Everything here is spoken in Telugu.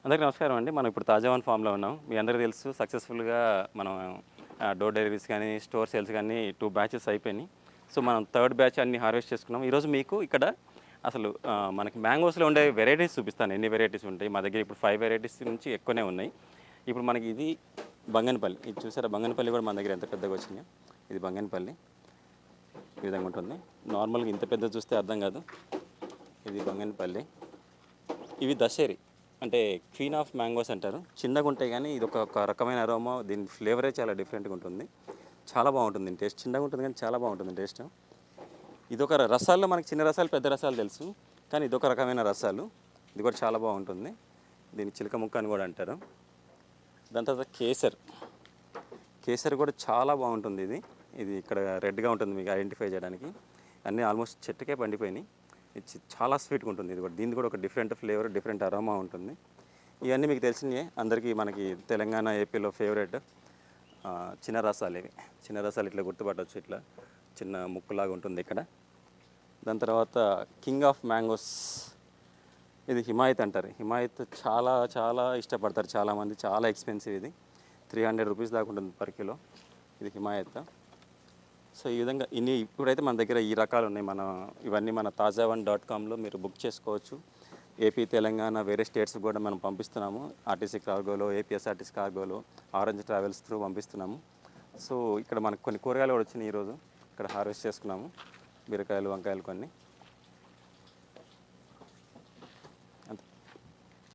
అందరికీ నమస్కారం అండి. మనం ఇప్పుడు తాజావన్ ఫామ్‌లో ఉన్నాం. మీ అందరికీ తెలుసు సక్సెస్‌ఫుల్‌గా మనం డోర్ డెలివరీస్ కానీ, స్టోర్ సేల్స్ కానీ 2 బ్యాచెస్ అయిపోయినాయి. సో, మనం థర్డ్ బ్యాచ్ అన్ని హార్వెస్ట్ చేసుకున్నాం. ఈరోజు మీకు ఇక్కడ అసలు మనకి మ్యాంగోస్‌లో ఉండే వెరైటీస్ చూపిస్తాను. ఎన్ని వెరైటీస్ ఉంటాయి. మా దగ్గర ఇప్పుడు 5 వెరైటీస్ నుంచి ఎక్కువనే ఉన్నాయి. ఇప్పుడు మనకి ఇది బంగనపల్లి. ఇది చూసారా, బంగనపల్లి కూడా మన దగ్గర ఎంత పెద్దగా వచ్చినాయో. ఇది బంగనపల్లి ఈ విధంగా ఉంటుంది. నార్మల్‌గా ఇంత పెద్దది చూస్తే అర్థం కాదు. ఇది బంగనపల్లి. ఇవి దశేరి, అంటే క్వీన్ ఆఫ్ మ్యాంగోస్ అంటారు. చిన్నగా ఉంటాయి కానీ ఇది ఒక రకమైన అరోమా. దీని ఫ్లేవరే చాలా డిఫరెంట్గా ఉంటుంది. చాలా బాగుంటుంది టేస్ట్. చిన్నగా ఉంటుంది కానీ చాలా బాగుంటుంది టేస్ట్. ఇదొక రసాల్లో మనకి చిన్న రసాలు పెద్ద రసాలు తెలుసు, కానీ ఇదొక రకమైన రసాలు. ఇది కూడా చాలా బాగుంటుంది. దీన్ని చిలక ముక్క అని కూడా అంటారు. దాని తర్వాత కేసర్. కేసర్ కూడా చాలా బాగుంటుంది. ఇది ఇది ఇక్కడ రెడ్గా ఉంటుంది, మీకు ఐడెంటిఫై చేయడానికి. అన్నీ ఆల్మోస్ట్ చెట్టుకే పండిపోయినాయి. ఇది చాలా స్వీట్గా ఉంటుంది. ఇది కూడా దీనికి కూడా ఒక డిఫరెంట్ ఫ్లేవర్, డిఫరెంట్ అరోమా ఉంటుంది. ఇవన్నీ మీకు తెలిసినవే అందరికీ. మనకి తెలంగాణ, ఏపీలో ఫేవరెట్ చిన్న రసాలు. ఇవి చిన్న రసాలు ఇట్లా గుర్తుపట్టవచ్చు. ఇట్లా చిన్న ముక్కులాగా ఉంటుంది ఇక్కడ. దాని తర్వాత కింగ్ ఆఫ్ మ్యాంగోస్. ఇది హిమాయత్ అంటారు. హిమాయత్ చాలా చాలా ఇష్టపడతారు చాలామంది. చాలా ఎక్స్పెన్సివ్. ఇది 300 రూపీస్ దాకా ఉంటుంది పర్ కిలో. ఇది హిమాయత్. సో ఈ విధంగా ఇప్పుడైతే మన దగ్గర ఈ రకాలు ఉన్నాయి. ఇవన్నీ మన తాజావన్.comలో మీరు బుక్ చేసుకోవచ్చు. ఏపీ, తెలంగాణ, వేరే స్టేట్స్ కూడా మనం పంపిస్తున్నాము. ఆర్టీసీ కార్గోలో, ఏపీఎస్ఆర్టీసీ కార్గోలో, ఆరెంజ్ ట్రావెల్స్ త్రూ పంపిస్తున్నాము. సో ఇక్కడ మనకు కొన్ని కూరగాయలు కూడా వచ్చినాయి ఈరోజు. ఇక్కడ హార్వెస్ట్ చేసుకున్నాము. బీరకాయలు, వంకాయలు కొన్ని.